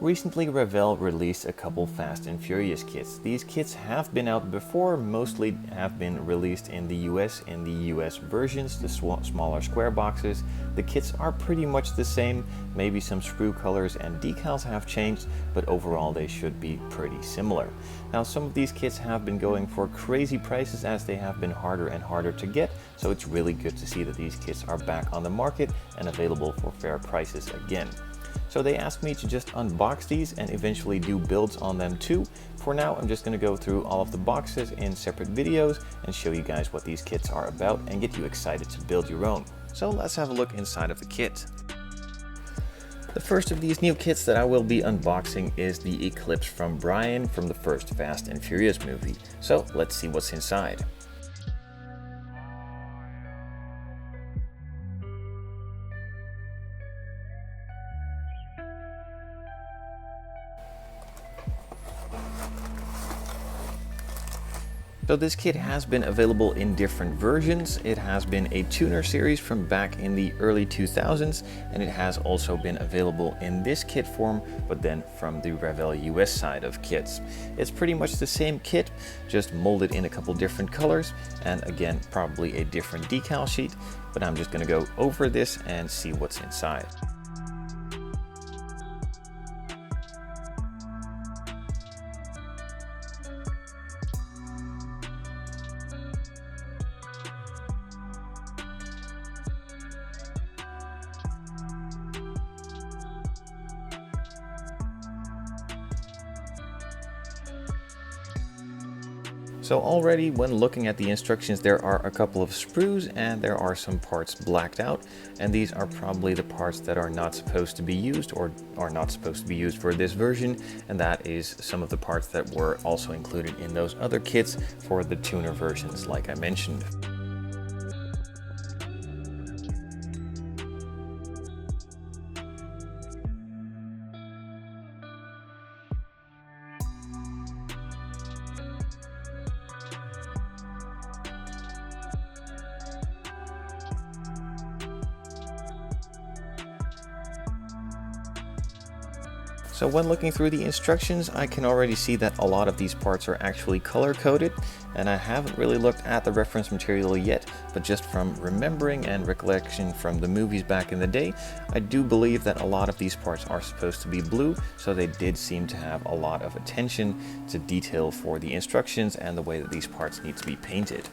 Recently, Revell released a couple Fast and Furious kits. These kits have been out before, mostly have been released in the US versions, the smaller square boxes. The kits are pretty much the same, maybe some sprue colors and decals have changed, but overall they should be pretty similar. Now, some of these kits have been going for crazy prices as they have been harder and harder to get, so it's really good to see that these kits are back on the market and available for fair prices again. So they asked me to just unbox these and eventually do builds on them too. For now, I'm just going to go through all of the boxes in separate videos and show you guys what these kits are about and get you excited to build your own. So let's have a look inside of the kit. The first of these new kits that I will be unboxing is the Eclipse from Brian from the first Fast and Furious movie. So let's see what's inside. So this kit has been available in different versions. It has been a tuner series from back in the early 2000s, and it has also been available in this kit form, but then from the Revell US side of kits. It's pretty much the same kit, just molded in a couple different colors, and again, probably a different decal sheet, but I'm just gonna go over this and see what's inside. So already when looking at the instructions, there are a couple of sprues and there are some parts blacked out, and these are probably the parts that are not supposed to be used or are not supposed to be used for this version, and that is some of the parts that were also included in those other kits for the tuner versions like I mentioned. So when looking through the instructions, I can already see that a lot of these parts are actually color coded, and I haven't really looked at the reference material yet, but just from remembering and recollection from the movies back in the day, I do believe that a lot of these parts are supposed to be blue, so they did seem to have a lot of attention to detail for the instructions and the way that these parts need to be painted.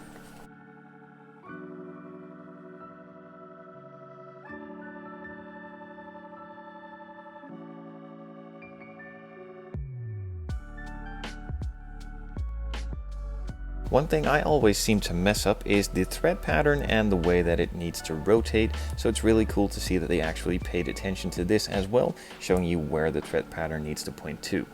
One thing I always seem to mess up is the thread pattern and the way that it needs to rotate, so it's really cool to see that they actually paid attention to this as well, showing you where the thread pattern needs to point to.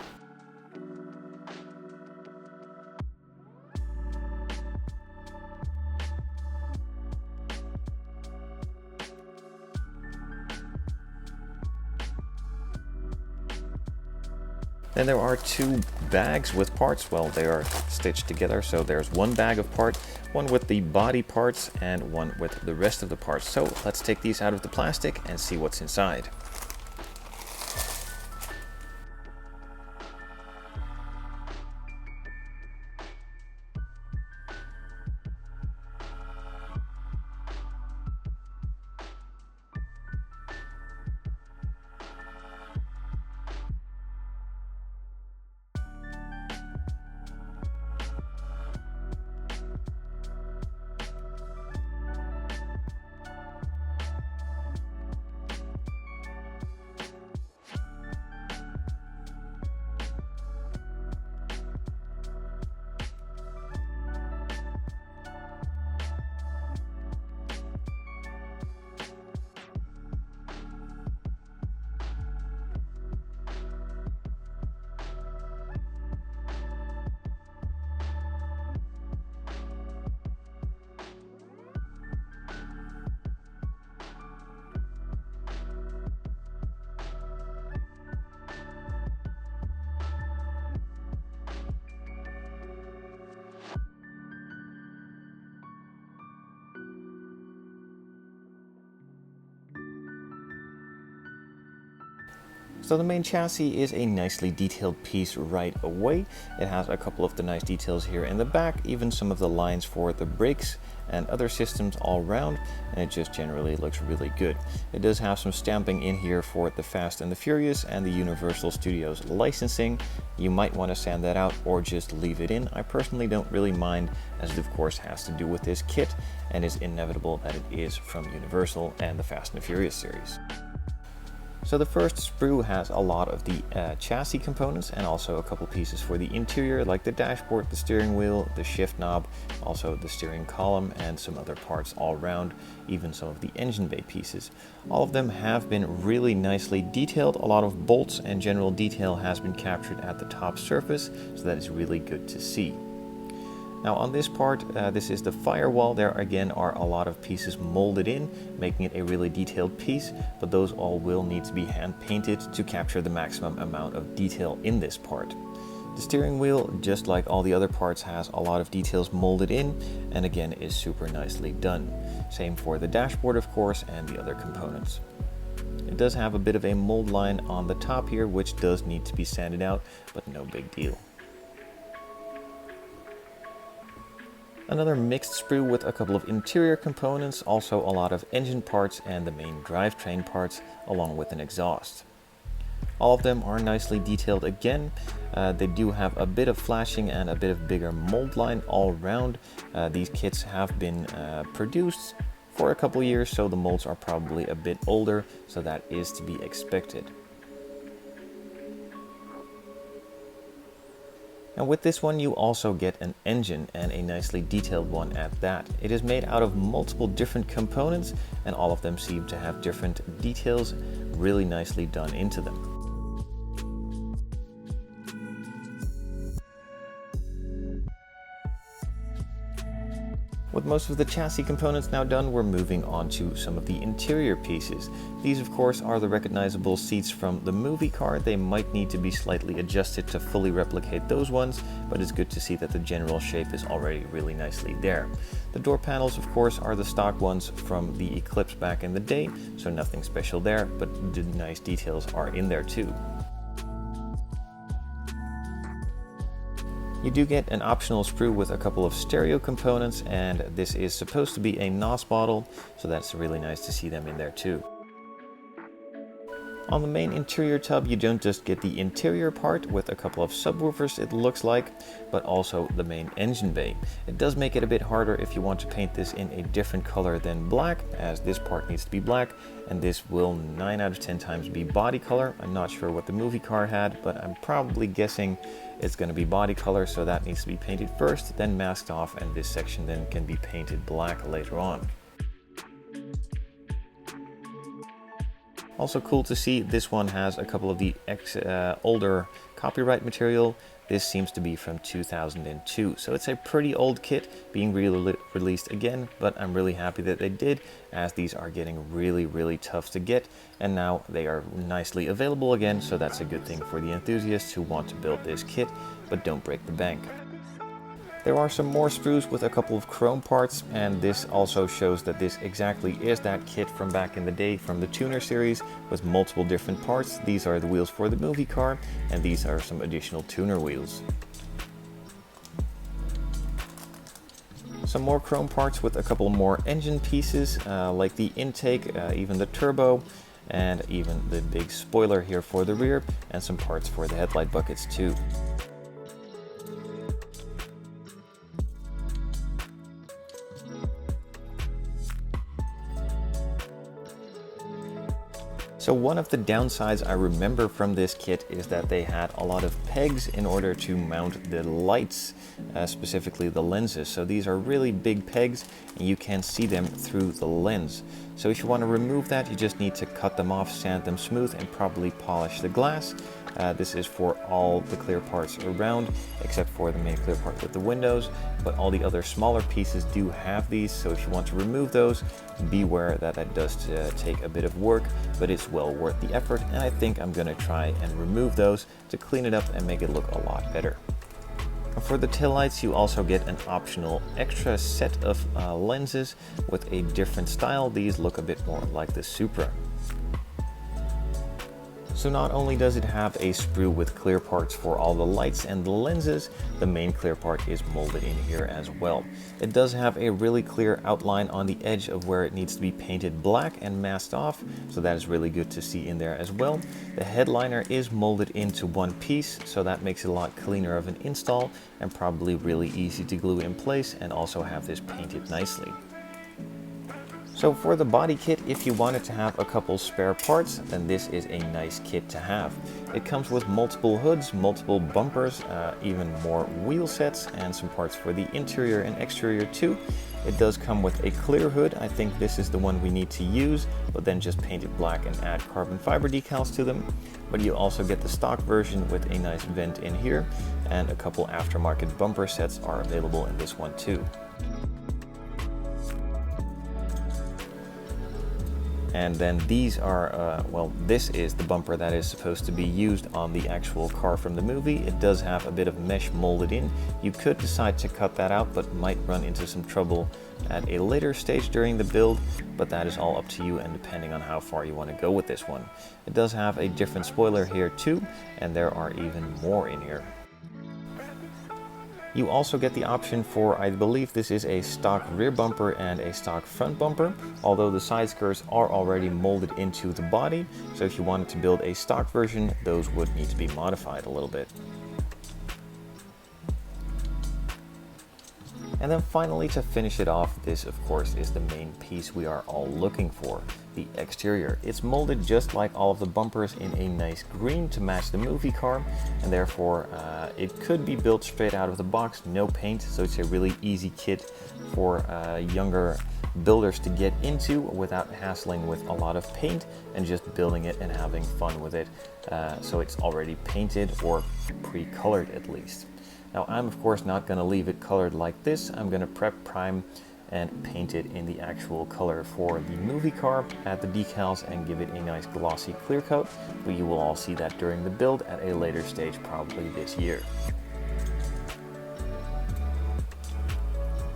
Then there are two bags with parts. Well, they are stitched together, so there's one bag of parts, one with the body parts and one with the rest of the parts. So let's take these out of the plastic and see what's inside. So the main chassis is a nicely detailed piece right away. It has a couple of the nice details here in the back, even some of the lines for the brakes and other systems all around, and it just generally looks really good. It does have some stamping in here for the Fast and the Furious and the Universal Studios licensing. You might want to sand that out or just leave it in. I personally don't really mind, as it of course has to do with this kit and is inevitable that it is from Universal and the Fast and the Furious series. So the first sprue has a lot of the chassis components and also a couple pieces for the interior, like the dashboard, the steering wheel, the shift knob, also the steering column and some other parts all around, even some of the engine bay pieces. All of them have been really nicely detailed. A lot of bolts and general detail has been captured at the top surface, so that is really good to see. Now on this part, this is the firewall. There again are a lot of pieces molded in, making it a really detailed piece, but those all will need to be hand painted to capture the maximum amount of detail in this part. The steering wheel, just like all the other parts, has a lot of details molded in and again is super nicely done. Same for the dashboard of course and the other components. It does have a bit of a mold line on the top here which does need to be sanded out, but no big deal. Another mixed sprue with a couple of interior components, also a lot of engine parts and the main drivetrain parts, along with an exhaust. All of them are nicely detailed again. They do have a bit of flashing and a bit of bigger mold line all around. These kits have been produced for a couple years, so the molds are probably a bit older, so that is to be expected. And with this one you also get an engine, and a nicely detailed one at that. It is made out of multiple different components and all of them seem to have different details really nicely done into them. With most of the chassis components now done, we're moving on to some of the interior pieces. These of course are the recognizable seats from the movie car. They might need to be slightly adjusted to fully replicate those ones, but it's good to see that the general shape is already really nicely there. The door panels of course are the stock ones from the Eclipse back in the day, so nothing special there, but the nice details are in there too. You do get an optional sprue with a couple of stereo components, and this is supposed to be a NOS bottle, so that's really nice to see them in there too. On the main interior tub you don't just get the interior part with a couple of subwoofers it looks like, but also the main engine bay. It does make it a bit harder if you want to paint this in a different color than black, as this part needs to be black and this will 9 out of 10 times be body color. I'm not sure what the movie car had, but I'm probably guessing it's going to be body color, so that needs to be painted first, then masked off, and this section then can be painted black later on. Also cool to see, this one has a couple of the older copyright material. This seems to be from 2002, so it's a pretty old kit being released again, but I'm really happy that they did, as these are getting really tough to get, and now they are nicely available again, so that's a good thing for the enthusiasts who want to build this kit, but don't break the bank. There are some more sprues with a couple of chrome parts, and this also shows that this exactly is that kit from back in the day from the Tuner series with multiple different parts. These are the wheels for the movie car, and these are some additional tuner wheels. Some more chrome parts with a couple more engine pieces, like the intake, even the turbo, and even the big spoiler here for the rear, and some parts for the headlight buckets too. So one of the downsides I remember from this kit is that they had a lot of pegs in order to mount the lights, specifically the lenses. So these are really big pegs and you can see them through the lens. So if you want to remove that, you just need to cut them off, sand them smooth, and probably polish the glass. This is for all the clear parts around, except for the main clear part with the windows, but all the other smaller pieces do have these, so if you want to remove those, beware that that does take a bit of work, but it's well worth the effort, and I think I'm going to try and remove those to clean it up and make it look a lot better. For the taillights, you also get an optional extra set of lenses with a different style. These look a bit more like the Supra. So not only does it have a sprue with clear parts for all the lights and the lenses, the main clear part is molded in here as well. It does have a really clear outline on the edge of where it needs to be painted black and masked off, so that is really good to see in there as well. The headliner is molded into one piece, so that makes it a lot cleaner of an install and probably really easy to glue in place and also have this painted nicely. So for the body kit, if you wanted to have a couple spare parts, then this is a nice kit to have. It comes with multiple hoods, multiple bumpers, even more wheel sets, and some parts for the interior and exterior too. It does come with a clear hood. I think this is the one we need to use, but then just paint it black and add carbon fiber decals to them. But you also get the stock version with a nice vent in here, and a couple aftermarket bumper sets are available in this one too. And then these are, well, this is the bumper that is supposed to be used on the actual car from the movie. It does have a bit of mesh molded in. You could decide to cut that out, but might run into some trouble at a later stage during the build, but that is all up to you and depending on how far you want to go with this one. It does have a different spoiler here too, and there are even more in here. You also get the option for, I believe this is a stock rear bumper and a stock front bumper, although the side skirts are already molded into the body, so if you wanted to build a stock version, those would need to be modified a little bit. And then finally, to finish it off, this of course is the main piece we are all looking for, the exterior. It's molded just like all of the bumpers in a nice green to match the movie car, and therefore it could be built straight out of the box, no paint, so it's a really easy kit for younger builders to get into without hassling with a lot of paint and just building it and having fun with it. So it's already painted or pre-colored at least. Now I'm of course not going to leave it colored like this. I'm going to prep, prime, and paint it in the actual color for the movie car, add the decals and give it a nice glossy clear coat, but you will all see that during the build at a later stage, probably this year.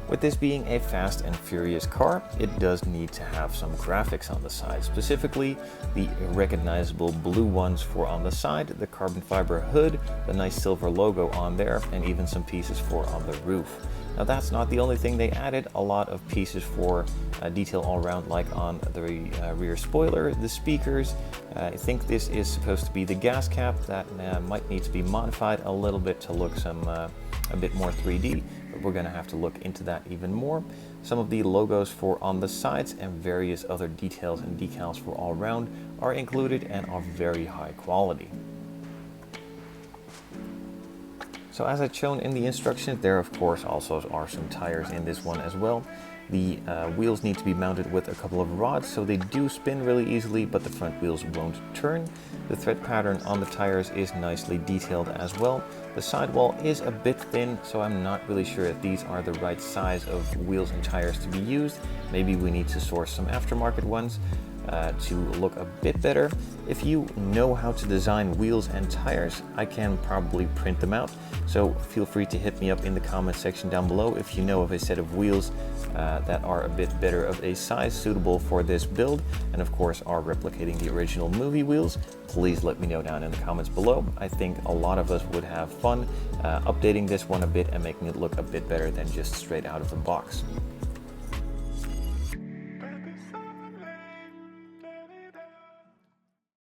With this being a fast and furious car, it does need to have some graphics on the side, specifically the recognizable blue ones for on the side, the carbon fiber hood, the nice silver logo on there, and even some pieces for on the roof. Now that's not the only thing they added, a lot of pieces for detail all around, like on the rear spoiler, the speakers. I think this is supposed to be the gas cap that might need to be modified a little bit to look a bit more 3D, but we're going to have to look into that even more. Some of the logos for on the sides and various other details and decals for all around are included and are very high quality. So as I've shown in the instructions, there of course also are some tires in this one as well. The wheels need to be mounted with a couple of rods, so they do spin really easily, but the front wheels won't turn. The thread pattern on the tires is nicely detailed as well. The sidewall is a bit thin, so I'm not really sure if these are the right size of wheels and tires to be used. Maybe we need to source some aftermarket ones to look a bit better. If you know how to design wheels and tires, I can probably print them out, so feel free to hit me up in the comment section down below if you know of a set of wheels that are a bit better of a size suitable for this build, and of course are replicating the original movie wheels. Please let me know down in the comments below. I think a lot of us would have fun updating this one a bit and making it look a bit better than just straight out of the box.